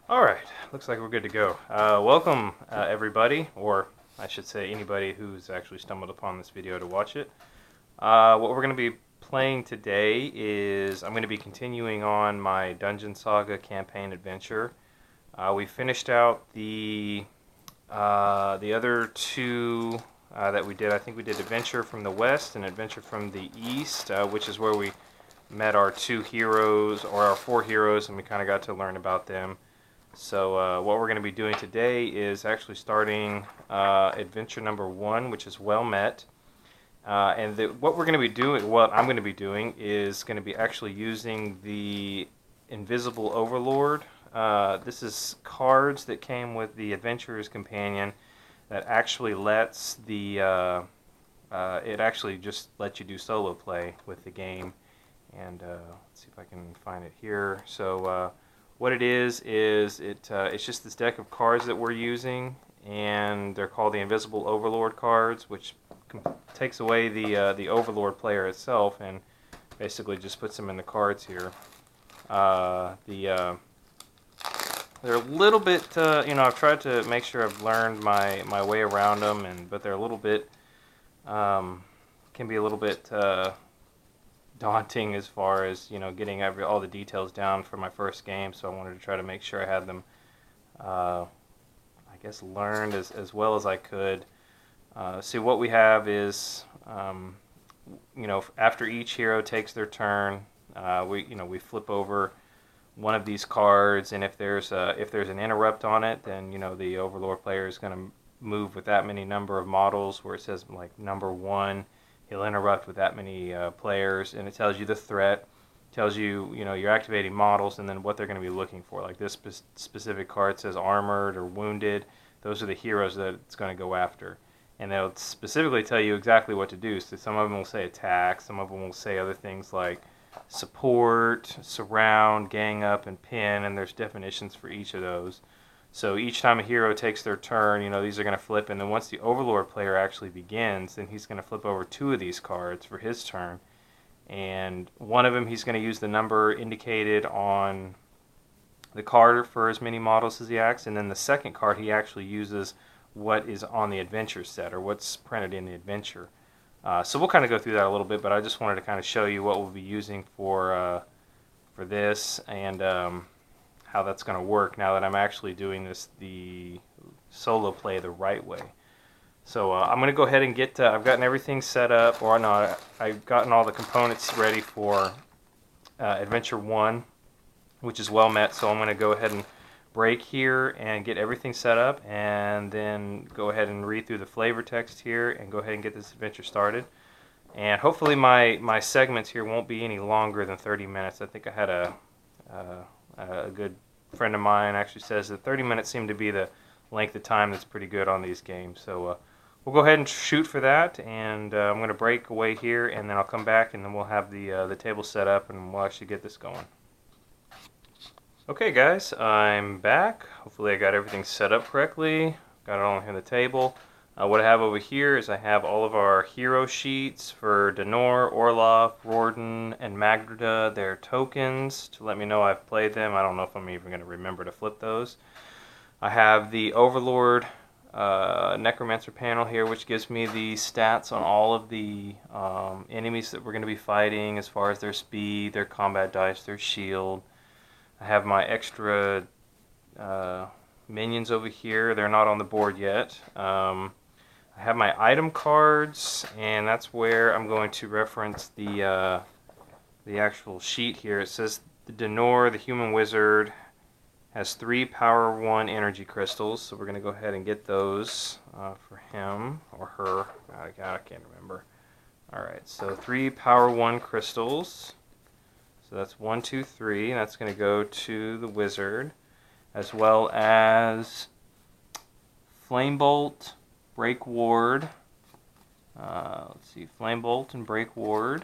Alright, looks like we're good to go. Welcome everybody, or I should say anybody who's actually stumbled upon this video to watch it. What we're going to be playing today is I'm going to be continuing on my Dungeon Saga campaign adventure. We finished out the other two that we did. I think we did Adventure from the West and Adventure from the East, which is where we met our two heroes, or our four heroes, and we kind of got to learn about them. So what we're going to be doing today is actually starting adventure number 1, which is Well Met. What we're going to be doing, what I'm going to be doing, is going to be actually using the Invisible Overlord. This is cards that came with the Adventurer's Companion that actually lets it actually just lets you do solo play with the game. And let's see if I can find it here. So what it is it's just this deck of cards that we're using, and they're called the Invisible Overlord cards, which takes away the Overlord player itself and basically just puts them in the cards here. They're a little bit, I've tried to make sure I've learned my way around them, but they're a little bit, can be a little bit daunting as far as getting all the details down for my first game. So I wanted to try to make sure I had them I guess learned as well as I could. See, what we have is after each hero takes their turn, we flip over one of these cards, and if there's an interrupt on it, then the Overlord player is going to move with that many number of models, where it says like number 1. He'll interrupt with that many players, and it tells you the threat, tells you you're activating models, and then what they're going to be looking for. Like this specific card says armored or wounded. Those are the heroes that it's going to go after, and they'll specifically tell you exactly what to do. So some of them will say attack, some of them will say other things like support, surround, gang up, and pin, and there's definitions for each of those. So each time a hero takes their turn, these are going to flip, and then once the Overlord player actually begins, then he's going to flip over 2 of these cards for his turn. And one of them, he's going to use the number indicated on the card for as many models as he acts, and then the second card, he actually uses what is on the adventure set, or what's printed in the adventure. So we'll kind of go through that a little bit, but I just wanted to kind of show you what we'll be using for this, and how that's going to work now that I'm actually doing the solo play the right way. So I'm going to go ahead and I've gotten everything set up, or no, I've gotten all the components ready for Adventure 1, which is Well Met. So I'm going to go ahead and break here and get everything set up, and then go ahead and read through the flavor text here and go ahead and get this adventure started. And hopefully my segments here won't be any longer than 30 minutes. I think I had a good friend of mine actually says that 30 minutes seem to be the length of time that's pretty good on these games. So we'll go ahead and shoot for that, and I'm going to break away here, and then I'll come back, and then we'll have the table set up, and we'll actually get this going. Okay guys, I'm back. Hopefully I got everything set up correctly. Got it all on the table. What I have over here is I have all of our hero sheets for Denor, Orloff, Rorden, and Magda, their tokens, to let me know I've played them. I don't know if I'm even going to remember to flip those. I have the Overlord Necromancer panel here, which gives me the stats on all of the enemies that we're going to be fighting, as far as their speed, their combat dice, their shield. I have my extra minions over here. They're not on the board yet. I have my item cards, and that's where I'm going to reference the actual sheet here. It says the Denor, the human wizard, has 3 power 1 energy crystals, so we're going to go ahead and get those for him or her. I can't remember. Alright, so 3 power 1 crystals. So that's 1, 2, 3, and that's going to go to the wizard, as well as Flame Bolt, Break Ward. Let's see, Flame Bolt and Break Ward,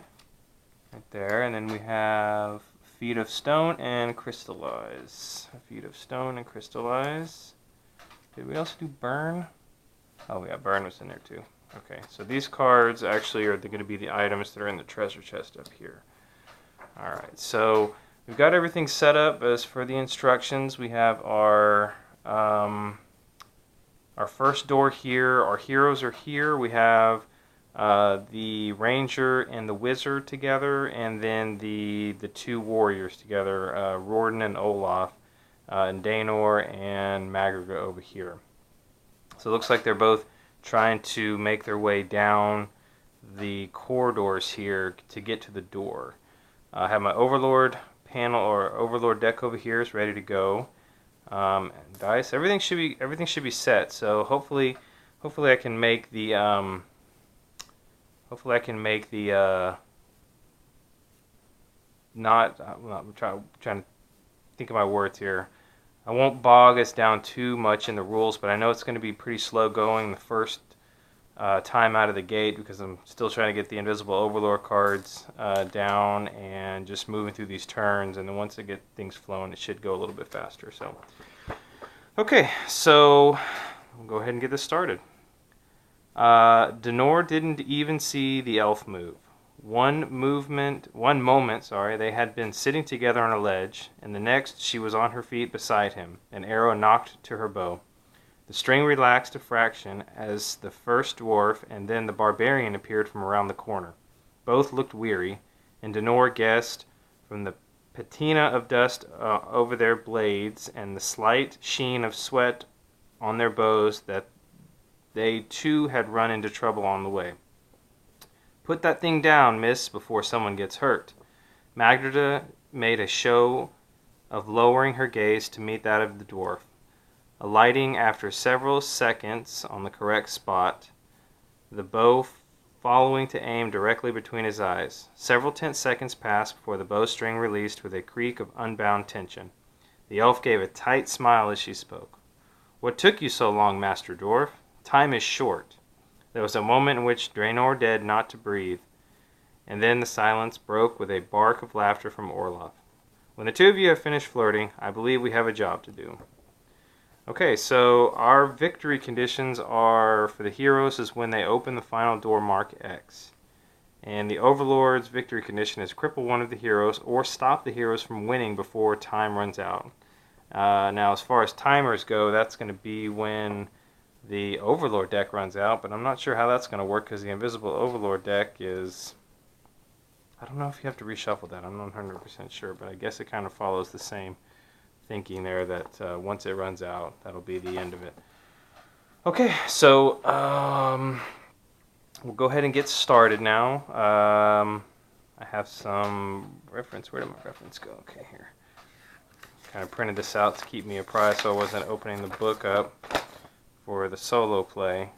right there, and then we have Feet of Stone and Crystallize. Feet of Stone and Crystallize. Did we also do Burn? Oh yeah, Burn was in there too. Okay, so these cards actually are going to be the items that are in the treasure chest up here. Alright, so we've got everything set up. As for the instructions, we have our first door here. Our heroes are here. We have the ranger and the wizard together, and then the two warriors together, Rorden and Olaf, and Daenor and Magriga over here. So it looks like they're both trying to make their way down the corridors here to get to the door. I have my Overlord panel or Overlord deck over here is ready to go. Dice, everything should be set. So hopefully I can make the not. I'm trying to think of my words here. I won't bog us down too much in the rules, but I know it's going to be pretty slow going the first time out of the gate because I'm still trying to get the Invisible Overlord cards down and just moving through these turns. And then once I get things flowing, it should go a little bit faster. So, okay, so we'll go ahead and get this started. Daenor didn't even see the elf move. One moment, they had been sitting together on a ledge, and the next she was on her feet beside him, an arrow knocked to her bow. The string relaxed a fraction as the first dwarf and then the barbarian appeared from around the corner. Both looked weary, and Daenor guessed from the patina of dust over their blades and the slight sheen of sweat on their bows that they too had run into trouble on the way. "Put that thing down, miss, before someone gets hurt." Magriga made a show of lowering her gaze to meet that of the dwarf, alighting after several seconds on the correct spot, the bow following to aim directly between his eyes. Several tense seconds passed before the bowstring released with a creak of unbound tension. The elf gave a tight smile as she spoke. "What took you so long, Master Dwarf? Time is short." There was a moment in which Draenor dared not to breathe, and then the silence broke with a bark of laughter from Orloff. "When the two of you have finished flirting, I believe we have a job to do." Okay, so our victory conditions are, for the heroes, is when they open the final door mark X. And the Overlord's victory condition is cripple one of the heroes or stop the heroes from winning before time runs out. Now, as far as timers go, that's going to be when the Overlord deck runs out, but I'm not sure how that's going to work because the Invisible Overlord deck is... I don't know if you have to reshuffle that. I'm not 100% sure, but I guess it kind of follows the same thinking there that once it runs out, that'll be the end of it. Okay, so we'll go ahead and get started now. I have some reference. Where did my reference go? Okay, here. Kind of printed this out to keep me apprised so I wasn't opening the book up for the solo play.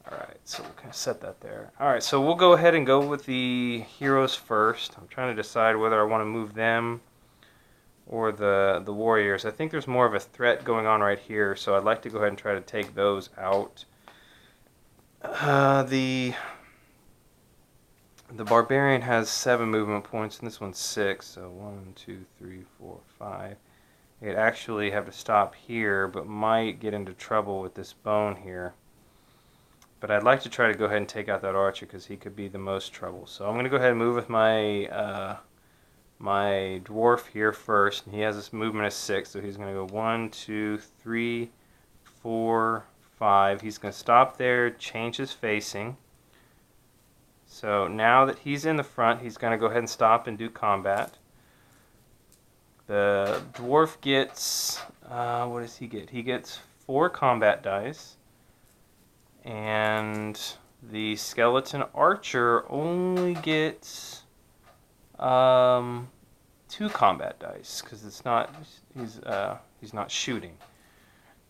Alright, so we're going to set that there. Alright, so we'll go ahead and go with the heroes first. I'm trying to decide whether I want to move them or the warriors. I think there's more of a threat going on right here, so I'd like to go ahead and try to take those out. The barbarian has 7 movement points, and this one's 6, so 1, 2, 3, 4, 5. I'd actually have to stop here, but might get into trouble with this bone here. But I'd like to try to go ahead and take out that archer because he could be the most trouble. So I'm going to go ahead and move with my my dwarf here first. And he has this movement of 6, so he's going to go 1, 2, 3, 4, 5. He's going to stop there, change his facing. So now that he's in the front, he's going to go ahead and stop and do combat. The dwarf gets, what does he get? He gets 4 combat dice. And the skeleton archer only gets 2 combat dice because it's not, he's not shooting.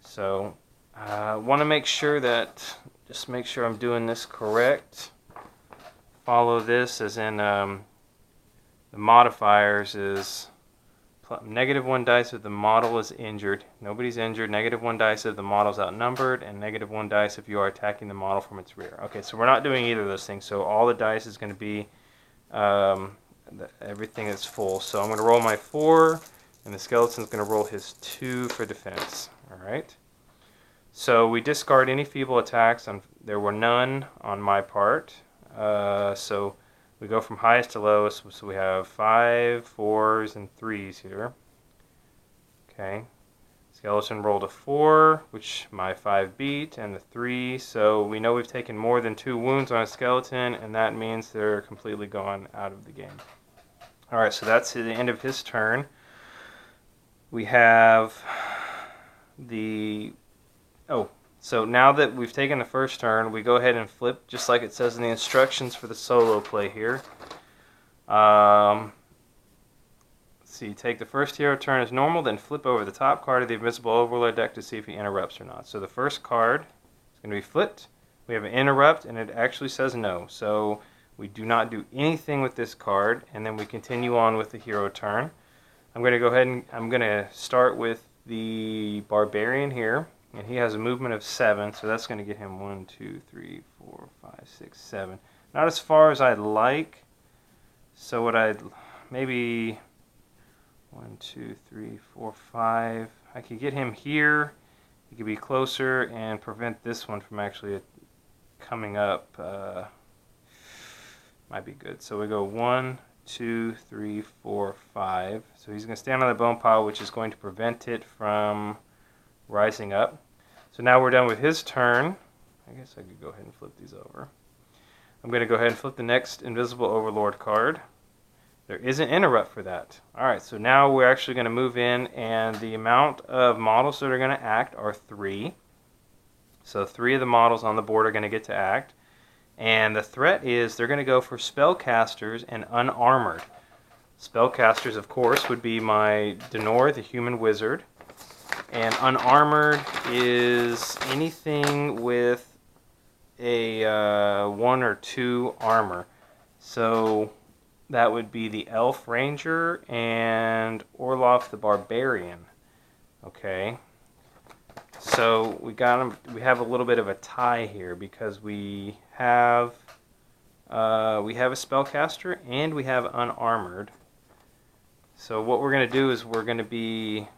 So I want to make sure that, just make sure I'm doing this correct. Follow this as in the modifiers is -1 dice if the model is injured. Nobody's injured. -1 dice if the model's outnumbered, and -1 dice if you are attacking the model from its rear. Okay, so we're not doing either of those things. So all the dice is going to be everything is full. So I'm going to roll my 4, and the skeleton's going to roll his 2 for defense. All right. So we discard any feeble attacks. There were none on my part. So We go from highest to lowest, so we have 5, 4s, and 3s here. Okay. Skeleton rolled a 4, which my 5 beat, and the 3, so we know we've taken more than 2 wounds on a skeleton, and that means they're completely gone out of the game. Alright, so that's the end of his turn. We have the... Oh, so now that we've taken the first turn, we go ahead and flip, just like it says in the instructions for the solo play here. See, take the first hero turn as normal, then flip over the top card of the Invisible Overlord deck to see if he interrupts or not. So the first card is going to be flipped. We have an interrupt, and it actually says no. So we do not do anything with this card, and then we continue on with the hero turn. I'm going to go ahead and I'm going to start with the Barbarian here, and he has a movement of 7, so that's going to get him 1, 2, 3, 4, 5, 6, 7. Not as far as I'd like, so what I'd maybe... 1, 2, 3, 4, 5. I could get him here. He could be closer and prevent this one from actually coming up. Might be good. So we go 1, 2, 3, 4, 5. So he's going to stand on the bone pile, which is going to prevent it from rising up. So now we're done with his turn. I guess I could go ahead and flip these over. I'm going to go ahead and flip the next Invisible Overlord card. There is an interrupt for that. Alright, so now we're actually going to move in, and the amount of models that are going to act are 3. So 3 of the models on the board are going to get to act. And the threat is they're going to go for spellcasters and unarmored. Spellcasters, of course, would be my Denor, the human wizard. And unarmored is anything with a 1 or 2 armor. So that would be the Elf Ranger and Orloff the Barbarian. Okay, so we have a little bit of a tie here because we have a spellcaster and we have unarmored. So what we're going to do is we're going to be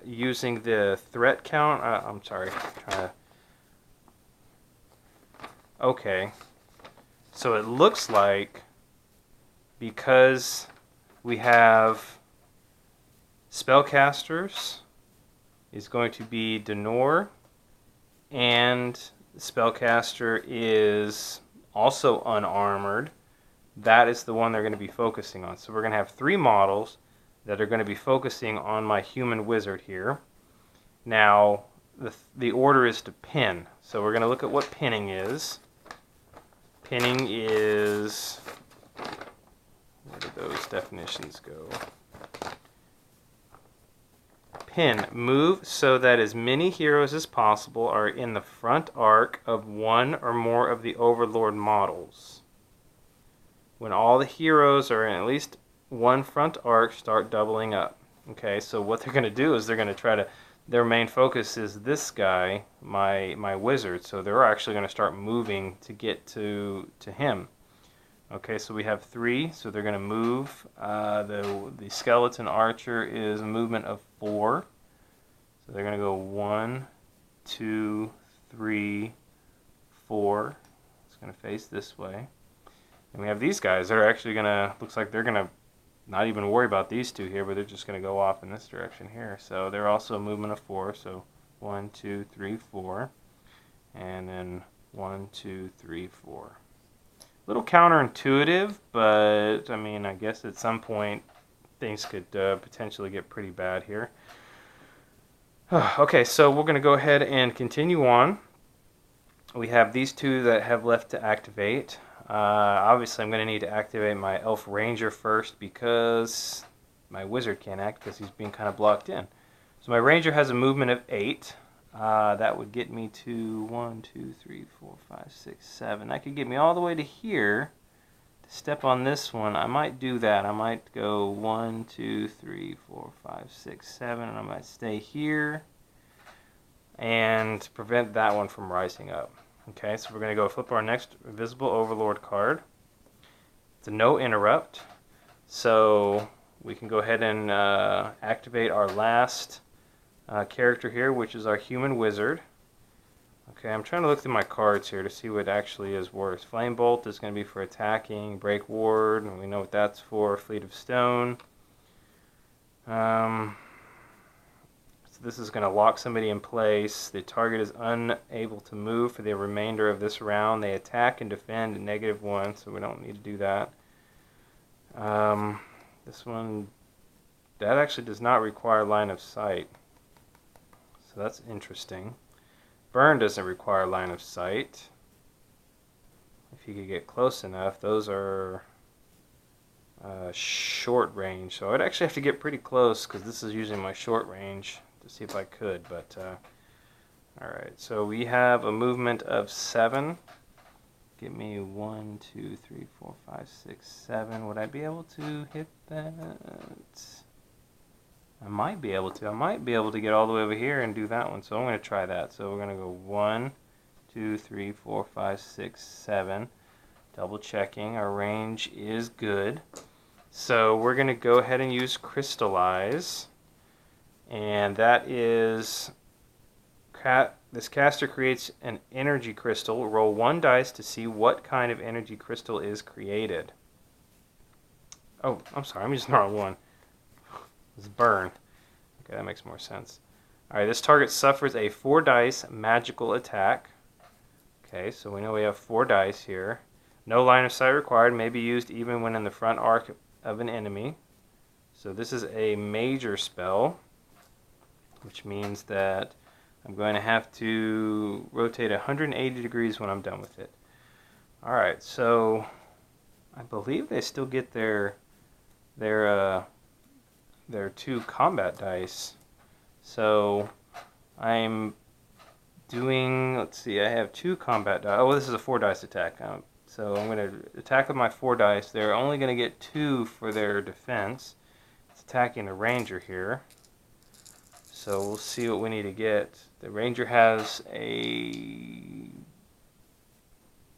using the threat count. I'm sorry. Okay, so it looks like, because we have spellcasters, is going to be Denor, and the spellcaster is also unarmored. That is the one they're going to be focusing on. So we're going to have 3 models that are going to be focusing on my human wizard here. Now, the order is to pin. So we're going to look at what pinning is. Pinning is... Where did those definitions go? Pin. Move so that as many heroes as possible are in the front arc of one or more of the Overlord models. When all the heroes are in at least one front arc, start doubling up. Okay, so what they're going to do is they're going to try to... Their main focus is this guy, my wizard, so they're actually going to start moving to get to him. Okay, so we have 3, so they're going to move. The skeleton archer is a movement of 4. So they're going to go 1, 2, 3, 4. It's going to face this way. And we have these guys that are actually going to, looks like they're going to not even worry about these 2 here, but they're just going to go off in this direction here. So they're also a movement of 4. So 1, 2, 3, 4. And then 1, 2, 3, 4. Little counterintuitive, but I mean, I guess at some point things could potentially get pretty bad here. Okay, so we're going to go ahead and continue on. We have these 2 that have left to activate. Obviously, I'm going to need to activate my Elf Ranger first because my wizard can't act because he's being kind of blocked in. So my Ranger has a movement of 8. That would get me to 1, 2, 3, 4, 5, 6, 7. That could get me all the way to here to step on this one. I might do that. I might go 1, 2, 3, 4, 5, 6, 7, and I might stay here and prevent that one from rising up. Okay, so we're going to go flip our next Invisible Overlord card. It's a no interrupt, so we can go ahead and activate our last character here, which is our human wizard. Okay, I'm trying to look through my cards here to see what actually is worse. Flame Bolt is going to be for attacking. Break Ward, and we know what that's for. Fleet of Stone. So this is going to lock somebody in place. The target is unable to move for the remainder of this round. They attack and defend at -1, so we don't need to do that. This one, that actually does not require line of sight. So that's interesting. Burn doesn't require line of sight. If you could get close enough, those are short range. So I'd actually have to get pretty close because this is using my short range to see if I could. But alright, so we have a movement of 7. Give me 1, 2, 3, 4, 5, 6, 7. Would I be able to hit that? I might be able to. I might be able to get all the way over here and do that one. So I'm going to try that. So we're going to go 1, 2, 3, 4, 5, 6, 7. Double checking. Our range is good. So we're going to go ahead and use Crystallize. And that is... This caster creates an energy crystal. Roll 1 dice to see what kind of energy crystal is created. Oh, I'm sorry. I'm using the wrong one. It's burn. Okay, that makes more sense. Alright, this target suffers a 4 dice magical attack. Okay, so we know we have 4 dice here. No line of sight required. May be used even when in the front arc of an enemy. So this is a major spell, which means that I'm going to have to rotate 180 degrees when I'm done with it. Alright, so I believe they still get their 2 combat dice. So I'm doing, let's see, I have 2 combat dice. Oh, this is a 4 dice attack. So I'm going to attack with my 4 dice. They're only going to get 2 for their defense. It's attacking the ranger here. So we'll see what we need to get. The ranger has a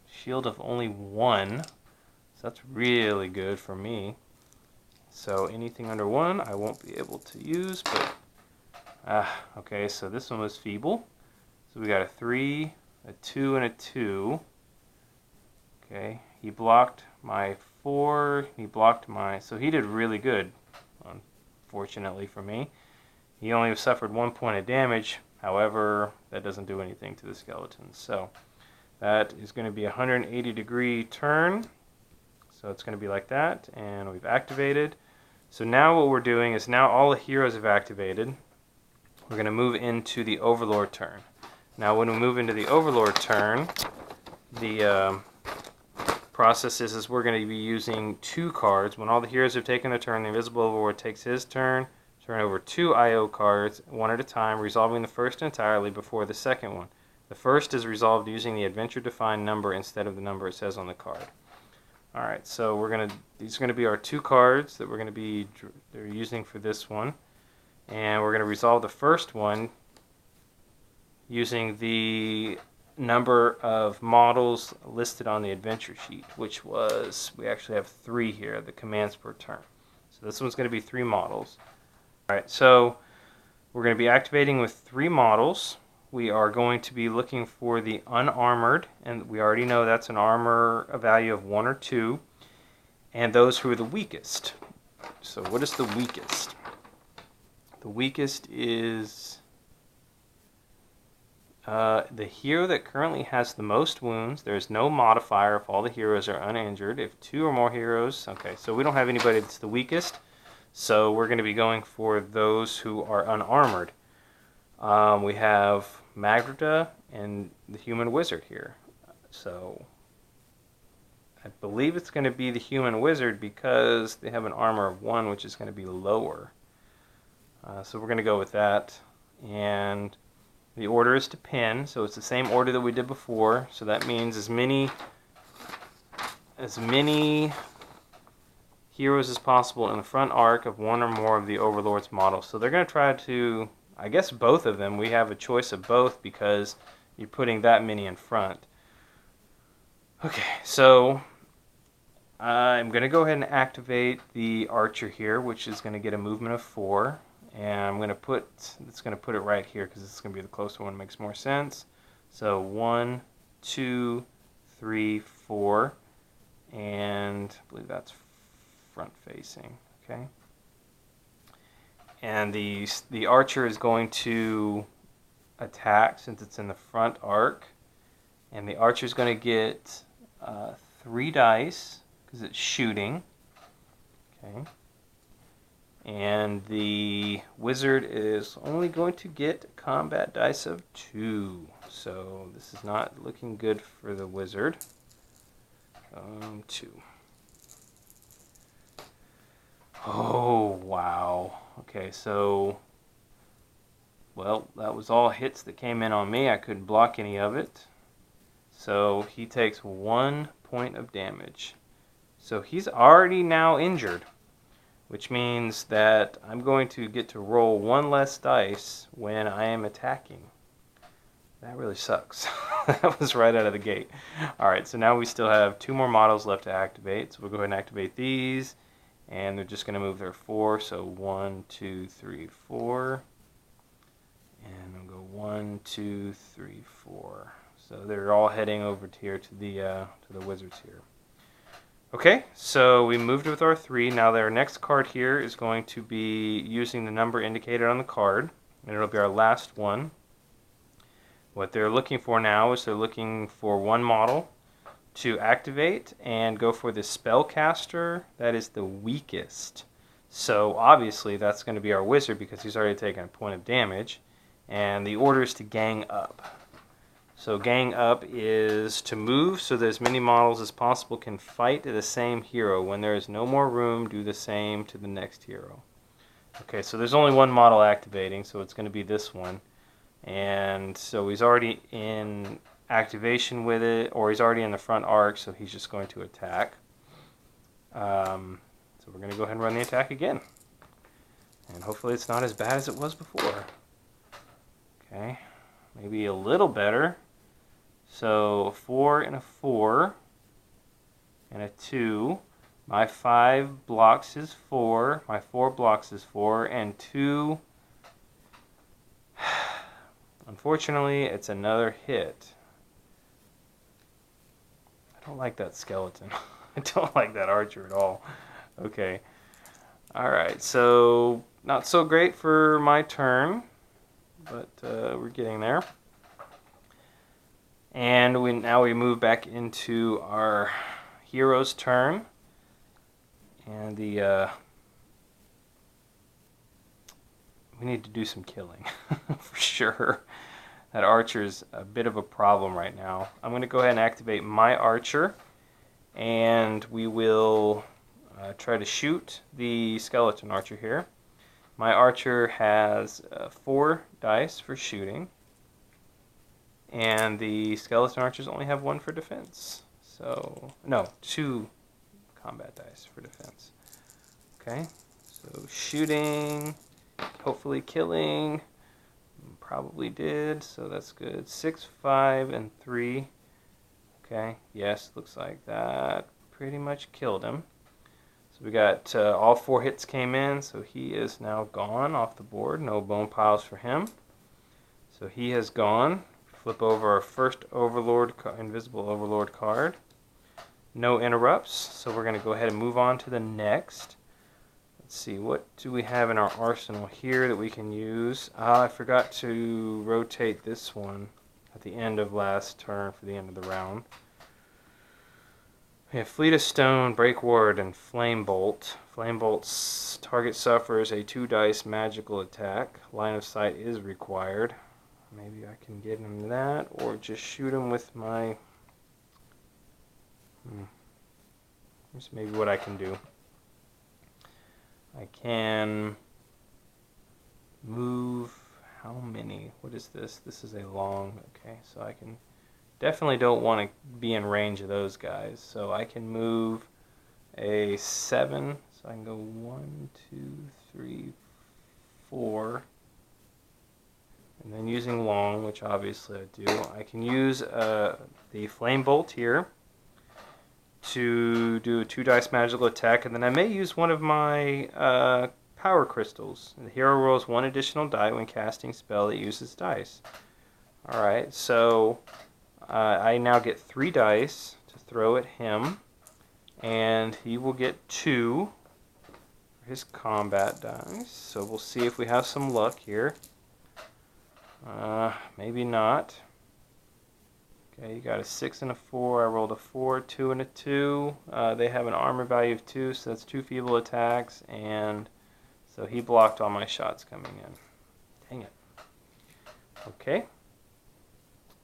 shield of only 1. So that's really good for me. So anything under 1 I won't be able to use, but okay, so this one was feeble. So we got a 3, a 2, and a 2. Okay, he blocked my 4, he blocked my, so he did really good, unfortunately for me. He only suffered 1 point of damage, however, that doesn't do anything to the skeletons. So that is going to be a 180-degree turn. So it's going to be like that, and we've activated. So now what we're doing is now all the heroes have activated. We're going to move into the Overlord turn. Now when we move into the Overlord turn, the process is we're going to be using 2 cards. When all the heroes have taken their turn, the Invisible Overlord takes his turn, turn over 2 IO cards, one at a time, resolving the first entirely before the second one. The first is resolved using the adventure-defined number instead of the number it says on the card. Alright, so these are going to be our 2 cards that we're going to be using for this one. And we're going to resolve the first one using the number of models listed on the adventure sheet, which was, we actually have 3 here, the commands per turn. So this one's going to be 3 models. Alright, so we're going to be activating with 3 models. We are going to be looking for the unarmored, and we already know that's an armor a value of 1 or 2, and those who are the weakest. So what is the weakest? The weakest is the hero that currently has the most wounds. There's no modifier if all the heroes are uninjured. If 2 or more heroes, okay, so we don't have anybody that's the weakest, so we're going to be going for those who are unarmored. We have Magda and the Human Wizard here. So I believe it's going to be the Human Wizard because they have an armor of 1, which is going to be lower. So we're going to go with that. And the order is to pin, so it's the same order that we did before. So that means as many heroes as possible in the front arc of 1 or more of the Overlord's models. So they're going to try to, I guess both of them, we have a choice of both because you're putting that many in front. Okay, so I'm going to go ahead and activate the archer here, which is going to get a movement of 4. And I'm going to put, it's going to put it right here because it's going to be the closer one, makes more sense. So 1, 2, 3, 4, and I believe that's front facing. Okay. And the archer is going to attack since it's in the front arc, and the archer is going to get 3 dice because it's shooting. Okay. And the wizard is only going to get combat dice of 2. So this is not looking good for the wizard. 2. Oh, wow. Okay, so, well, that was all hits that came in on me. I couldn't block any of it. So he takes 1 point of damage. So he's already now injured, which means that I'm going to get to roll 1 less dice when I am attacking. That really sucks. That was right out of the gate. Alright, so now we still have 2 more models left to activate. So we'll go ahead and activate these. And they're just going to move their 4. So 1, 2, 3, 4. And we'll go 1, 2, 3, 4. So they're all heading over here to the wizards here. Okay, so we moved with our 3. Now their next card here is going to be using the number indicated on the card, and it'll be our last one. What they're looking for now is they're looking for 1 model to activate and go for the spellcaster that is the weakest. So obviously that's going to be our wizard because he's already taken a point of damage, and the order is to gang up. So gang up is to move so that as many models as possible can fight the same hero. When there is no more room, do the same to the next hero. Okay, so there's only 1 model activating, so it's going to be this one. And so he's already in activation with it, or he's already in the front arc, so he's just going to attack. So we're going to go ahead and run the attack again. And hopefully it's not as bad as it was before. Okay, maybe a little better. So a 4 and a 4 and a 2. My 5 blocks his 4. My 4 blocks his 4. And 2. Unfortunately, it's another hit. I don't like that skeleton. I don't like that archer at all. Okay. Alright, so not so great for my turn. But we're getting there. And now we move back into our hero's turn. And we need to do some killing for sure. That archer's a bit of a problem right now. I'm going to go ahead and activate my archer, and we will try to shoot the skeleton archer here. My archer has 4 dice for shooting, and the skeleton archers only have 1 for defense. So, no, 2 combat dice for defense. Okay, so shooting, hopefully killing, probably did, so that's good. 6, 5, and 3. Okay, yes, looks like that pretty much killed him. So we got all 4 hits came in, so he is now gone off the board. No bone piles for him. So he has gone. Flip over our first Overlord, Invisible Overlord card. No interrupts, so we're going to go ahead and move on to the next. Let's see, what do we have in our arsenal here that we can use? I forgot to rotate this one at the end of last turn for the end of the round. We have Fleet of Stone, Break Ward, and Flame Bolt. Flame Bolt's target suffers a 2 dice magical attack. Line of sight is required. Maybe I can get him that, or just shoot him with my... Here's maybe what I can do. I can move... How many? What is this? This is a long... Okay, so I can... Definitely don't want to be in range of those guys. So I can move a 7. So I can go 1, 2, 3, 4. And then using long, which obviously I do, I can use the Flame Bolt here to do a 2 dice magical attack. And then I may use one of my power crystals. The hero rolls 1 additional die when casting spell that uses dice. Alright, so I now get 3 dice to throw at him, and he will get 2 for his combat dice. So we'll see if we have some luck here. Maybe not. Okay, you got a 6 and a 4. I rolled a 4, 2, and a 2. They have an armor value of 2, so that's 2 feeble attacks, and so he blocked all my shots coming in. Dang it. Okay.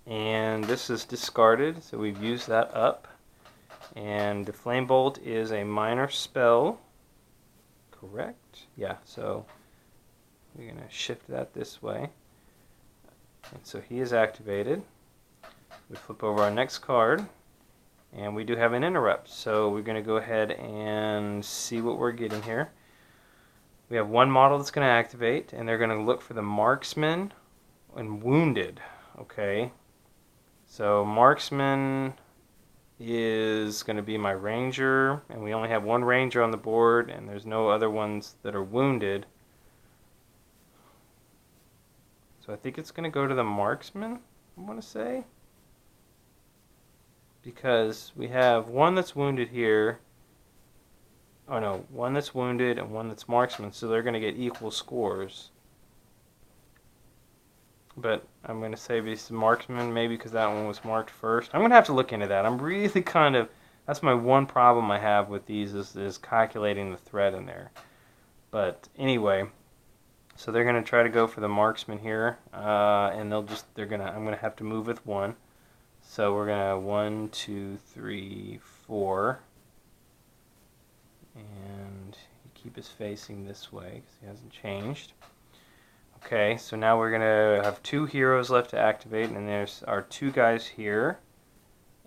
And this is discarded, so we've used that up. And the Flame Bolt is a minor spell. Correct? Yeah, so we're going to shift that this way. And so he is activated. We flip over our next card, and we do have an interrupt. So we're going to go ahead and see what we're getting here. We have one model that's going to activate, and they're going to look for the marksman and wounded. Okay, so marksman is going to be my ranger, and we only have one ranger on the board, and there's no other ones that are wounded. So I think it's going to go to the marksman, I want to say. Because we have one that's wounded here. Oh no, one that's wounded and one that's marksman, so they're going to get equal scores. But I'm going to say this marksman maybe because that one was marked first. I'm going to have to look into that. I'm really kind of, that's my one problem I have with these is calculating the threat in there. But anyway, so they're going to try to go for the marksman here, and I'm going to have to move with one. So we're going to 1, 2, 3, 4. And you keep us facing this way because he hasn't changed. Okay, so now we're going to have 2 heroes left to activate, and there's our 2 guys here.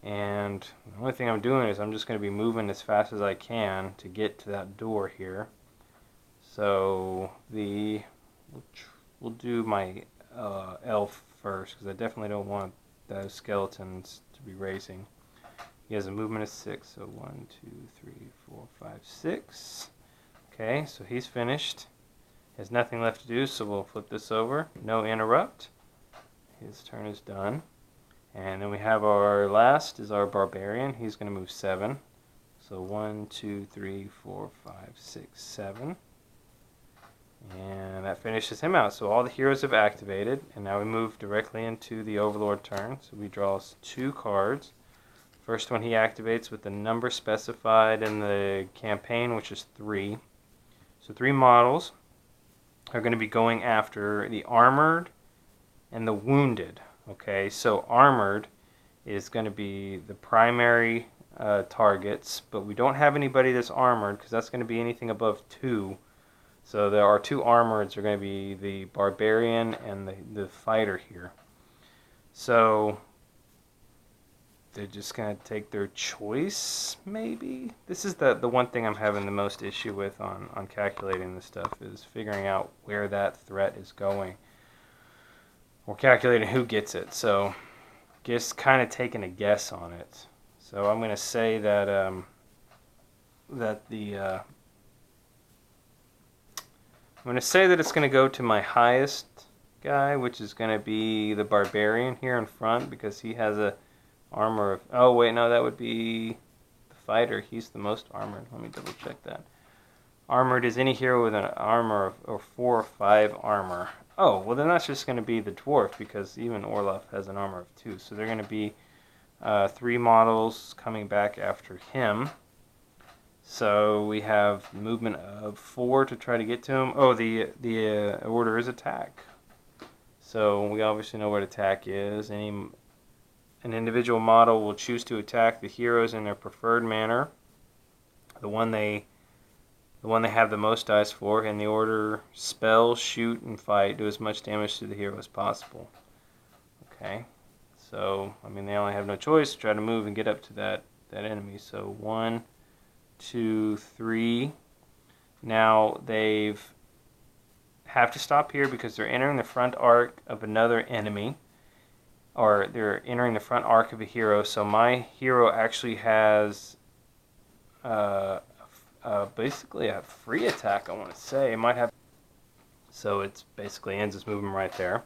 And the only thing I'm doing is I'm just going to be moving as fast as I can to get to that door here. So we'll do my elf first because I definitely don't want those skeletons to be racing. He has a movement of 6, so 1, 2, 3, 4, 5, 6. Okay, so he's finished. He has nothing left to do, so we'll flip this over. No interrupt. His turn is done. And then we have our last is our barbarian. He's going to move 7. So 1, 2, 3, 4, 5, 6, 7. And that finishes him out. So all the heroes have activated, and now we move directly into the Overlord turn. So we draw 2 cards. First one he activates with the number specified in the campaign, which is 3. So 3 models are going to be going after the armored and the wounded. Okay, so armored is going to be the primary targets, but we don't have anybody that's armored because that's going to be anything above 2. So there are 2 armoreds are going to be the barbarian and the fighter here. So they're just going to take their choice, maybe? This is the one thing I'm having the most issue with on calculating this stuff is figuring out where that threat is going. Or calculating who gets it. So just kind of taking a guess on it. So I'm going to say that I'm going to say that it's going to go to my highest guy, which is going to be the barbarian here in front because he has a armor of... Oh, wait, no, that would be the fighter. He's the most armored. Let me double check that. Armored is any hero with an armor of 4 or 5 armor. Oh, well, then that's just going to be the dwarf because even Orloff has an armor of 2. So they're going to be 3 models coming back after him. So we have movement of 4 to try to get to him. Oh, the order is attack. So we obviously know what attack is. An individual model will choose to attack the heroes in their preferred manner. The one they have the most dice for, in the order spell, shoot, and fight. Do as much damage to the hero as possible. Okay. So, I mean, they only have no choice to try to move and get up to that enemy. So 1, 2, 3. Now they've have to stop here because they're entering the front arc of another enemy, or they're entering the front arc of a hero. So my hero actually has basically a free attack, I want to say. It might have, so it basically ends its movement right there.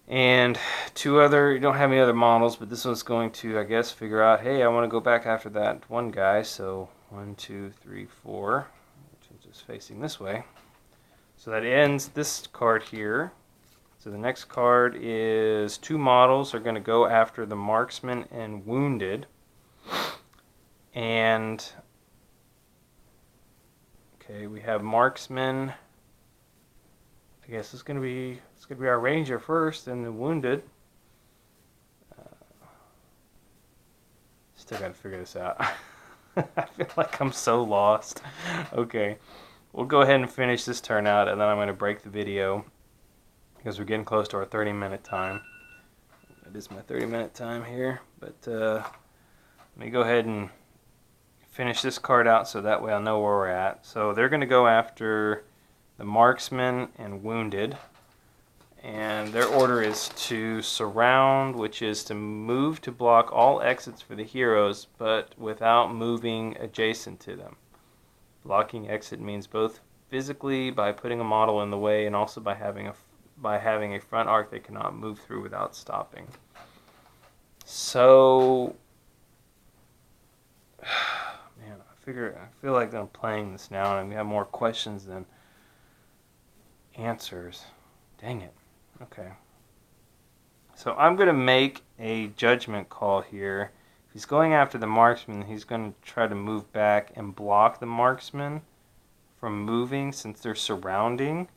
And you don't have any other models, but this one's going to, I guess, figure out, hey, I want to go back after that one guy. So 1, 2, 3, 4, which is just facing this way. So that ends this card here. So the next card is 2 models are going to go after the marksman and wounded. And okay, we have marksman. I guess it's gonna be our ranger first, and the wounded. Still gotta figure this out. I feel like I'm so lost. Okay, we'll go ahead and finish this turn out, and then I'm gonna break the video because we're getting close to our 30-minute time. It is my 30-minute time here, but let me go ahead and finish this card out so that way I'll know where we're at. So they're gonna go after the marksman and wounded, and their order is to surround, which is to move to block all exits for the heroes, but without moving adjacent to them. Blocking exit means both physically by putting a model in the way, and also by having a front arc they cannot move through without stopping. So, man, I feel like I'm playing this now, and we have more questions than answers. Dang it. Okay. So I'm going to make a judgment call here. If he's going after the marksman, he's going to try to move back and block the marksman from moving since they're surrounding.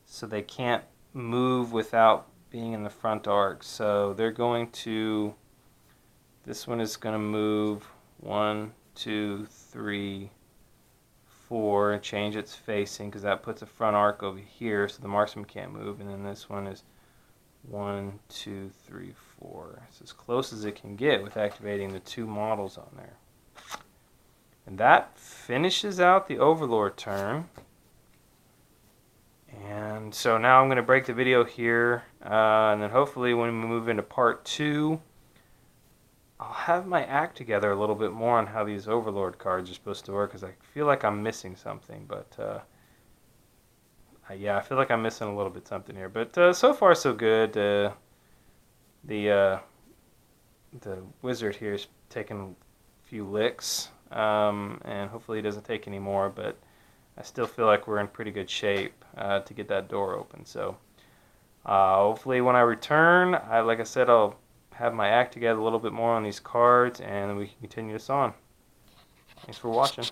So they can't move without being in the front arc. So they're going to... This one is going to move 1, 2, 3, 4 and change its facing because that puts a front arc over here so the marksman can't move. And then this one is 1, 2, 3, 4. It's as close as it can get with activating the 2 models on there. And that finishes out the Overlord turn. And so now I'm going to break the video here, and then hopefully when we move into part 2, I'll have my act together a little bit more on how these Overlord cards are supposed to work, because I feel like I'm missing something, but yeah, I feel like I'm missing a little bit something here. But so far so good. The wizard here is taking a few licks, and hopefully he doesn't take any more, but I still feel like we're in pretty good shape to get that door open. So hopefully when I return, like I said, I'll have my act together a little bit more on these cards, and we can continue this on. Thanks for watching.